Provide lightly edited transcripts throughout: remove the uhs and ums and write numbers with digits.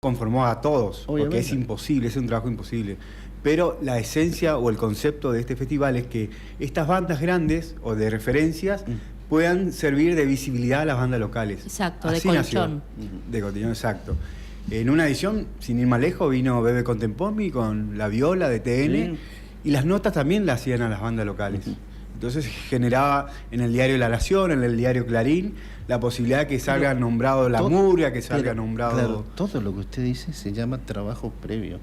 conformó a todos, Obviamente. porque es imposible, es un trabajo imposible. Pero la esencia o el concepto de este festival es que estas bandas grandes o de referencias puedan servir de visibilidad a las bandas locales. Exacto, Así de nació. colchón. De colchón, exacto. En una edición, sin ir más lejos, vino Bebe Contempomi con la viola de TN, y las notas también las hacían a las bandas locales. Entonces generaba en el diario La Nación, en el diario Clarín, la posibilidad de que salga nombrado La Murga, que salga nombrado... Claro, todo lo que usted dice se llama trabajo previo.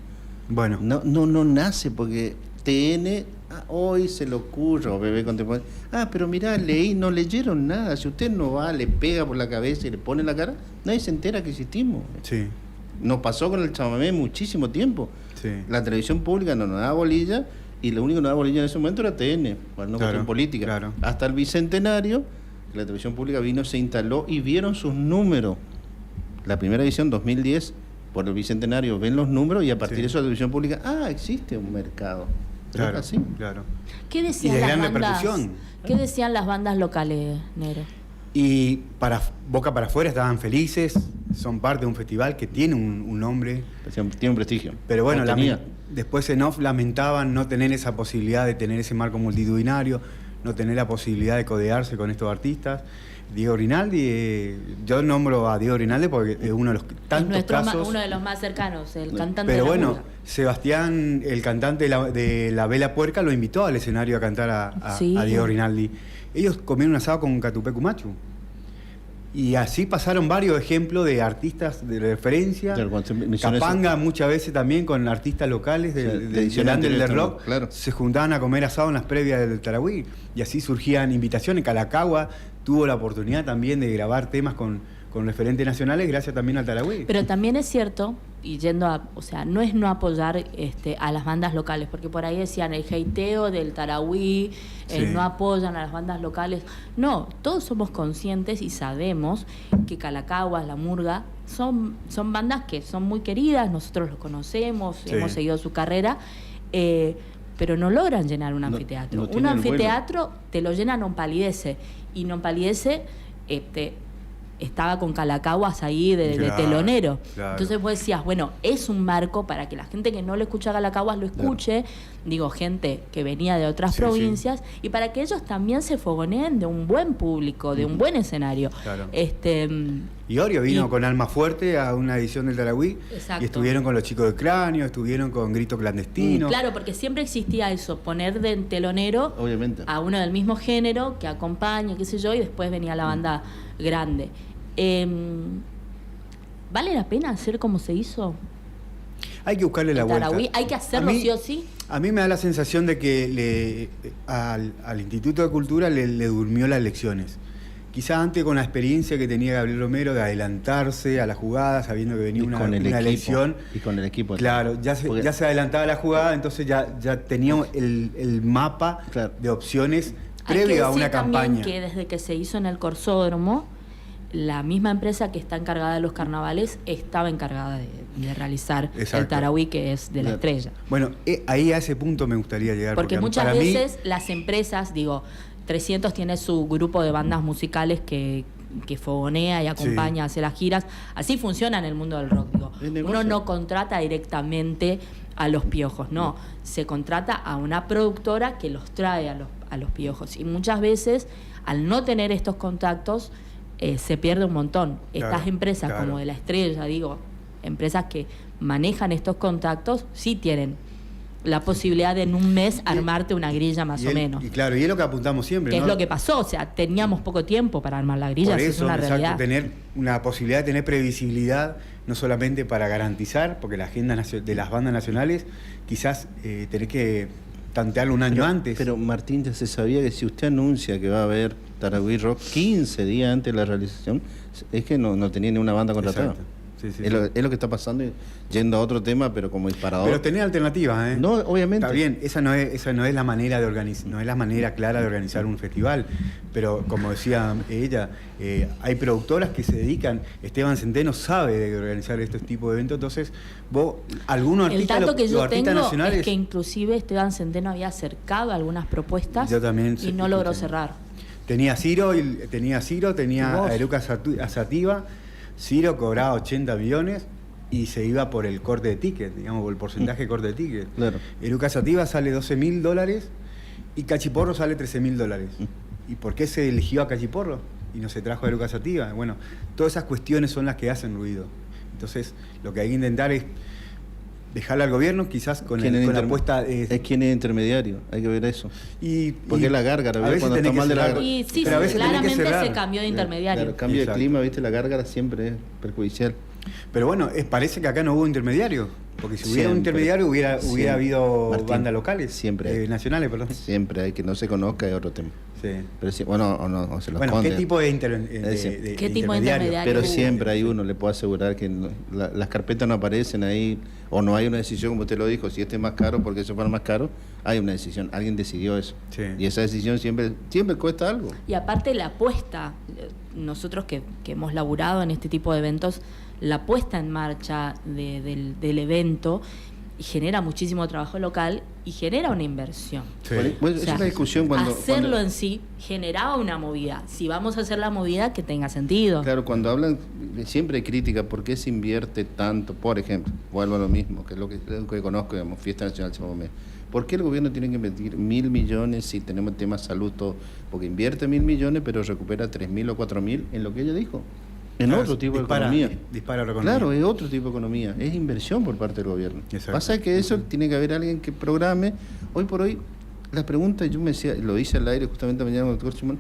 Bueno. No nace porque TN hoy se le ocurre, o Bebé Contemporáneo. Pero mirá, leí, no leyeron nada. Si usted no va, le pega por la cabeza y le pone en la cara, nadie se entera que existimos. Sí. Nos pasó con el chamamé muchísimo tiempo. Sí. La televisión pública no nos daba bolilla, y lo único que nos daba bolilla en ese momento era TN, para no cuestión política. Claro. Hasta el Bicentenario, la televisión pública vino, se instaló y vieron sus números. La primera edición, 2010, por el Bicentenario, ven los números y a partir de eso la televisión pública, existe un mercado. Claro, así. claro. ¿Qué Y decían de las gran bandas? repercusión. ¿Qué decían las bandas locales, Nero? Y para boca para afuera estaban felices, son parte de un festival que tiene un nombre. Tiene un prestigio. Pero bueno, No tenía. después en off lamentaban no tener esa posibilidad de tener ese marco multitudinario, no tener la posibilidad de codearse con estos artistas. Diego Rinaldi, yo nombro a Diego Rinaldi porque es uno de los tantos casos... uno de los más cercanos, el cantante Pero de la bueno, murga. Sebastián, el cantante de la Vela Puerca, lo invitó al escenario a cantar a Diego Rinaldi. Ellos comieron un asado con Catupecu Machu. Y así pasaron varios ejemplos de artistas de referencia. Capanga muchas veces también con artistas locales del Under del Rock. Claro. Se juntaban a comer asado en las previas del Tarahui. Y así surgían invitaciones. Calacagua tuvo la oportunidad también de grabar temas con referentes nacionales gracias también al Tarahui. Pero también es cierto, y yendo a, o sea, no es no apoyar a las bandas locales, porque por ahí decían el hateo del Tarahui, no apoyan a las bandas locales. No, todos somos conscientes y sabemos que Calacaguas, La Murga, son bandas que son muy queridas, nosotros los conocemos, hemos seguido su carrera, pero no logran llenar un anfiteatro. Un anfiteatro te lo llena Non Palidece, y Non Palidece estaba con Calacaguas ahí de telonero. Claro. Entonces vos decías, bueno, es un marco para que la gente que no lo escucha a Calacaguas lo escuche, digo, gente que venía de otras provincias, y para que ellos también se fogoneen de un buen público, de un buen escenario. Claro. Y Orio vino con Alma Fuerte a una edición del Tarahui, y estuvieron con los Chicos de Cráneo, estuvieron con Grito Clandestino. Claro, porque siempre existía eso, poner de telonero a uno del mismo género que acompañe, qué sé yo, y después venía la banda grande. ¿Vale la pena hacer como se hizo? Hay que buscarle la vuelta. Hay que hacerlo sí o sí. A mí me da la sensación de que al Instituto de Cultura le durmió las elecciones. Quizá antes, con la experiencia que tenía Gabriel Romero de adelantarse a la jugada, sabiendo que venía una elección. Y con el equipo. Claro, ya se adelantaba a la jugada, entonces ya tenía el mapa de opciones previo a una campaña. Que desde que se hizo en el Corsódromo, la misma empresa que está encargada de los carnavales estaba encargada de realizar el Tarahui, que es de la Estrella. Bueno, ahí a ese punto me gustaría llegar. Porque muchas veces las empresas, 300 tiene su grupo de bandas musicales que fogonea y acompaña, hace las giras. Así funciona en el mundo del rock. Uno no contrata directamente a los piojos, no. Se contrata a una productora que los trae a los piojos. Y muchas veces, al no tener estos contactos, se pierde un montón. Estas empresas como de la Estrella, empresas que manejan estos contactos, sí tienen la posibilidad de en un mes armarte una grilla más o menos. Y claro, y es lo que apuntamos siempre, que es lo que pasó, o sea, teníamos poco tiempo para armar la grilla, por eso, es una realidad. Tener una posibilidad de tener previsibilidad, no solamente para garantizar, porque la agenda de las bandas nacionales, quizás tenés que tantearlo un año antes. Pero Martín, ya se sabía que si usted anuncia que va a haber Tarahui Rock 15 días antes de la realización, es que no tenía ni una banda contratada. Es lo que está pasando, yendo a otro tema, pero como disparador. Pero tenía alternativas, ¿eh? No, obviamente. Está bien, esa no es la manera de organizar, no es la manera clara de organizar un festival. Pero como decía ella, hay productoras que se dedican. Esteban Centeno sabe de organizar estos tipos de eventos. Entonces, algunos artistas, el dato que yo tengo nacionales, es que inclusive Esteban Centeno había acercado algunas propuestas y no logró cerrar. Tenía Ciro, tenía a Eruca Sativa. Ciro cobraba 80 millones y se iba por el corte de ticket, digamos, por el porcentaje de corte de ticket. Claro. Eruca Sativa sale $12.000 y Cachiporro sale $13.000. ¿Y por qué se eligió a Cachiporro y no se trajo a Eruca Sativa? Bueno, todas esas cuestiones son las que hacen ruido. Entonces, lo que hay que intentar es dejarle al gobierno, quizás con la apuesta... Es quien es intermediario, hay que ver eso. Porque es la gárgara, a veces cuando está mal de la gárgara. Y sí, pero a veces claramente cerrar. se cambió de intermediario. Claro, cambio Exacto. de clima, viste, la gárgara siempre es perjudicial. Pero bueno, parece que acá no hubo intermediario. Porque si hubiera Siempre. un intermediario hubiera habido Martín, bandas locales. siempre hay. Nacionales, perdón. Siempre hay que no se conozca, es otro tema. Sí. Pero sí, bueno, o se los Bueno, esconde. ¿qué tipo de, ¿Qué tipo de intermediario? Pero siempre hay uno, le puedo asegurar que las carpetas no aparecen ahí, o no hay una decisión, como usted lo dijo, si este es más caro, porque eso fuera más caro, hay una decisión, alguien decidió eso. Sí. Y esa decisión siempre cuesta algo. Y aparte la apuesta, nosotros que hemos laburado en este tipo de eventos, la puesta en marcha del evento genera muchísimo trabajo local y genera una inversión. Sí. Bueno, O sea, es la discusión cuando... hacerlo en sí generaba una movida. Si vamos a hacer la movida, que tenga sentido. Claro, cuando hablan, siempre hay crítica, ¿por qué se invierte tanto? Por ejemplo, vuelvo a lo mismo, que es lo que conozco, digamos, Fiesta Nacional Chamamé. ¿Por qué el gobierno tiene que invertir 1.000 millones si tenemos temas salud, todo? Porque invierte 1.000 millones, pero recupera 3.000 o 4.000 en lo que ella dijo. En Claro, otro tipo de economía. Dispara la economía. Claro, es otro tipo de economía. Es inversión por parte del gobierno. Exacto. Pasa que eso tiene que haber alguien que programe. Hoy por hoy, la pregunta, yo me decía, lo hice al aire justamente mañana con el doctor Simón,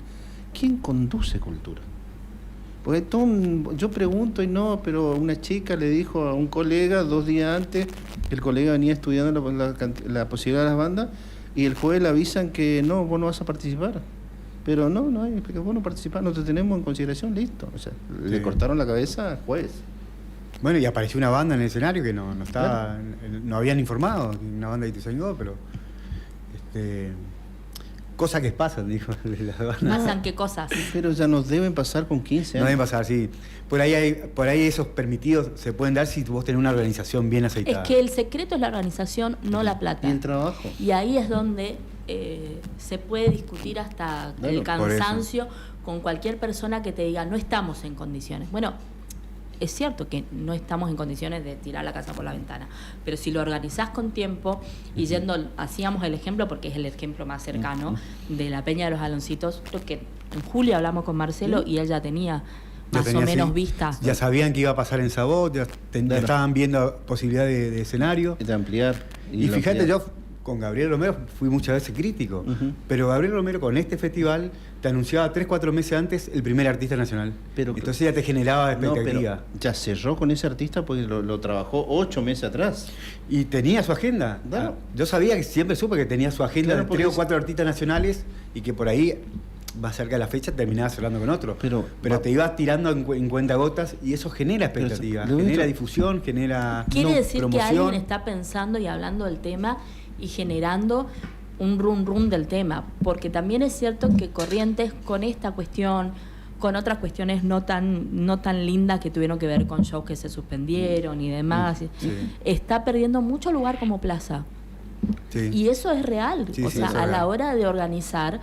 ¿quién conduce cultura? Porque yo pregunto y no, pero una chica le dijo a un colega 2 días antes, el colega venía estudiando la posibilidad de las bandas, y el jueves le avisan que no, vos no vas a participar. Pero no hay explicación, vos no participás, no te tenemos en consideración, listo. O sea, le cortaron la cabeza al juez. Bueno, y apareció una banda en el escenario que no estaba, Claro. no habían informado, una banda de Ituzaingó, pero cosas que pasan, dijo la banda. ¿Pasan qué cosas? Pero ya nos deben pasar con 15 No años. deben pasar, sí. Por ahí esos permitidos se pueden dar si vos tenés una organización bien aceitada. Es que el secreto es la organización, no la plata. Y el trabajo. Y ahí es donde se puede discutir hasta Claro, el cansancio con cualquier persona que te diga no estamos en condiciones. Bueno, es cierto que no estamos en condiciones de tirar la casa por la ventana, pero si lo organizás con tiempo y hacíamos el ejemplo porque es el ejemplo más cercano de la Peña de los Aloncitos, creo que en julio hablamos con Marcelo y él ya tenía más o menos vista. Ya sabían que iba a pasar en Sabot, ya estaban viendo posibilidad de escenario. De ampliar. Y fíjate, yo con Gabriel Romero fui muchas veces crítico, pero Gabriel Romero con este festival te anunciaba 3-4 meses antes el primer artista nacional. Entonces ya te generaba expectativa. No, pero ya cerró con ese artista porque lo trabajó 8 meses atrás. Y tenía su agenda. Claro. Yo sabía que siempre supe que tenía su agenda Claro, de 3 o 4 artistas nacionales y que por ahí, más cerca de la fecha, terminaba cerrando con otro. Pero te ibas tirando en cuentagotas y eso genera expectativa, genera difusión, genera Quiere decir promoción. que alguien está pensando y hablando del tema y generando un rum del tema, porque también es cierto que Corrientes con esta cuestión, con otras cuestiones no tan lindas que tuvieron que ver con shows que se suspendieron y demás, está perdiendo mucho lugar como plaza. Sí. Y eso es real, Sí, o sí, sea, eso es a la real. hora de organizar,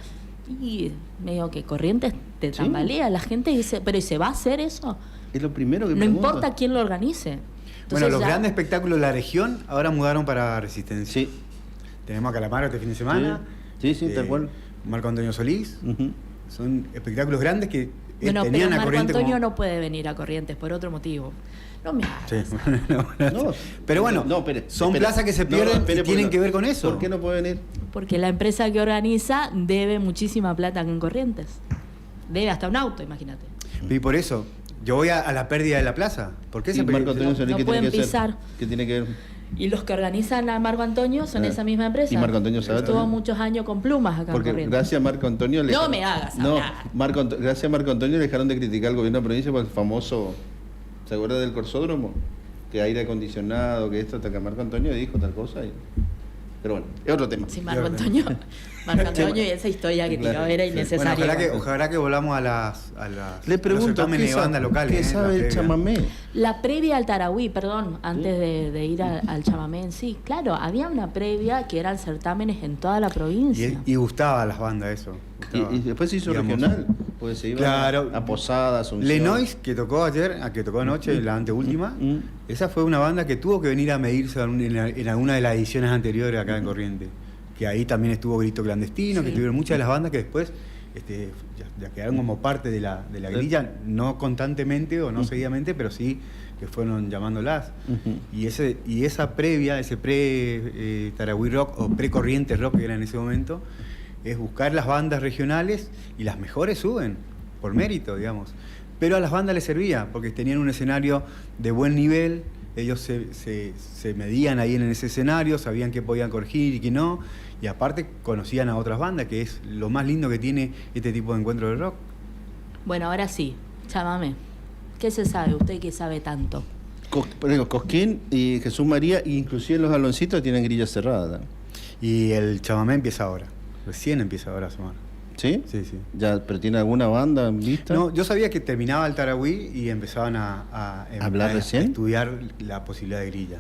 y medio que Corrientes te tambalea, la gente dice, pero ¿y se va a hacer eso? Es lo primero que No pregunto. importa quién lo organice. Bueno, Entonces los ya- grandes espectáculos de la región ahora mudaron para Resistencia. Sí. Tenemos a Calamaro este fin de semana. Sí, tal cual. Marco Antonio Solís. Ujú. Son espectáculos grandes que Bueno, pero tenían a Marco Corrientes Antonio como... no puede venir a Corrientes por otro motivo. No me hagas. Sí. No, Pero bueno, son plazas que se pierden y tienen que ver con eso. ¿Por qué no puede venir? Porque la empresa que organiza debe muchísima plata en Corrientes. Debe hasta un auto, imagínate. Y por eso, yo voy a la pérdida de la plaza. ¿Por qué Y se Marco Antonio no Solís, ¿qué pueden tiene que pisar. hacer? ¿Qué tiene que ver? Y los que organizan a Marco Antonio son esa misma empresa. Y Marco Antonio sabe Estuvo también. muchos años con plumas acá Porque en Corrientes. gracias a Marco Antonio... No me hagas hablar. Gracias a Marco Antonio dejaron de criticar al gobierno de la provincia por el famoso... ¿Se acuerda del corsódromo? Que aire acondicionado, que esto, hasta que Marco Antonio dijo tal cosa. Pero bueno, es otro tema. Sí, Marco Antonio. Marco Antonio y esa historia que tiró era Bueno, innecesaria. ojalá que volvamos a las Le pregunto, a los certámenes de bandas locales. ¿qué sabe el chamamé? La previa al Tarahui, perdón, antes de ir al chamamé en sí. Claro, había una previa que eran certámenes en toda la provincia. Y gustaba a las bandas eso. Gustaba. Y después se hizo Digamos. regional. Pues se iban Claro. a Posadas, Lenois, que tocó ayer, que tocó anoche, la anteúltima, esa fue una banda que tuvo que venir a medirse en alguna de las ediciones anteriores acá en Corrientes. Que ahí también estuvo Grito Clandestino, que estuvieron muchas de las bandas que después ya quedaron como parte de la grilla, no constantemente o no seguidamente, pero sí que fueron llamándolas. Y esa previa, ese pre-Tarahui Rock o pre-Corrientes Rock que era en ese momento, es buscar las bandas regionales y las mejores suben, por mérito, digamos. Pero a las bandas les servía, porque tenían un escenario de buen nivel, ellos se medían ahí en ese escenario, sabían qué podían corregir y qué no, y aparte conocían a otras bandas, que es lo más lindo que tiene este tipo de encuentro de rock. Bueno, ahora sí, chámame. ¿Qué se sabe? ¿Usted que sabe tanto? Cosquín y Jesús María, inclusive los Aloncitos tienen grilla cerrada. Y el chamamé empieza ahora, recién empieza ahora a sumar. ¿Sí? Sí, sí. ¿Ya, pero tiene alguna banda en vista? No, yo sabía que terminaba el Tarahui y empezaban a estudiar la posibilidad de grilla.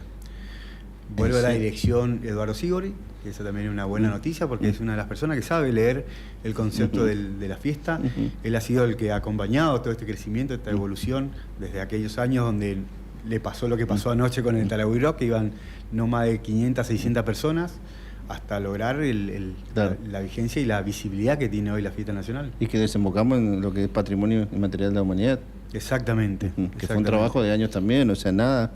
Vuelve a la dirección Eduardo Sigori, que esa también es una buena noticia porque es una de las personas que sabe leer el concepto de la fiesta. Él ha sido el que ha acompañado todo este crecimiento, esta evolución, desde aquellos años donde le pasó lo que pasó anoche con el Tarahui Rock, que iban no más de 500, 600 personas, hasta lograr la vigencia y la visibilidad que tiene hoy la fiesta nacional. Y que desembocamos en lo que es patrimonio inmaterial de la humanidad. Exactamente. Que fue un trabajo de años también, o sea, nada.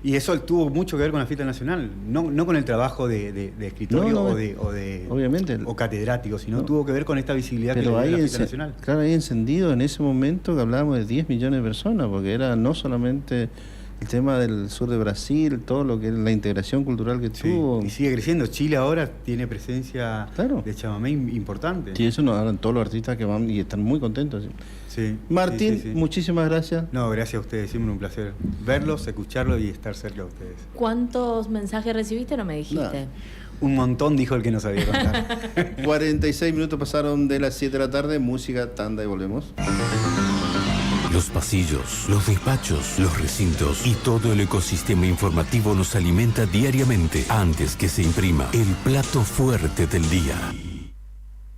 Y eso tuvo mucho que ver con la fiesta nacional, no con el trabajo de escritorio obviamente, o catedrático, sino tuvo que ver con esta visibilidad que le dio la fiesta nacional. Claro, ahí encendido en ese momento que hablábamos de 10 millones de personas, porque era no solamente el tema del sur de Brasil, todo lo que es la integración cultural que tuvo. Y sigue creciendo. Chile ahora tiene presencia de chamamé importante. Sí, eso nos hablan todos los artistas que van y están muy contentos. Sí. Martín, muchísimas gracias. No, gracias a ustedes, siempre un placer verlos, escucharlos y estar cerca de ustedes. ¿Cuántos mensajes recibiste? No me dijiste. Un montón, dijo el que no sabía contar. 46 minutos pasaron de las 7 de la tarde, música, tanda y volvemos. Los pasillos, los despachos, los recintos y todo el ecosistema informativo nos alimenta diariamente antes que se imprima el plato fuerte del día.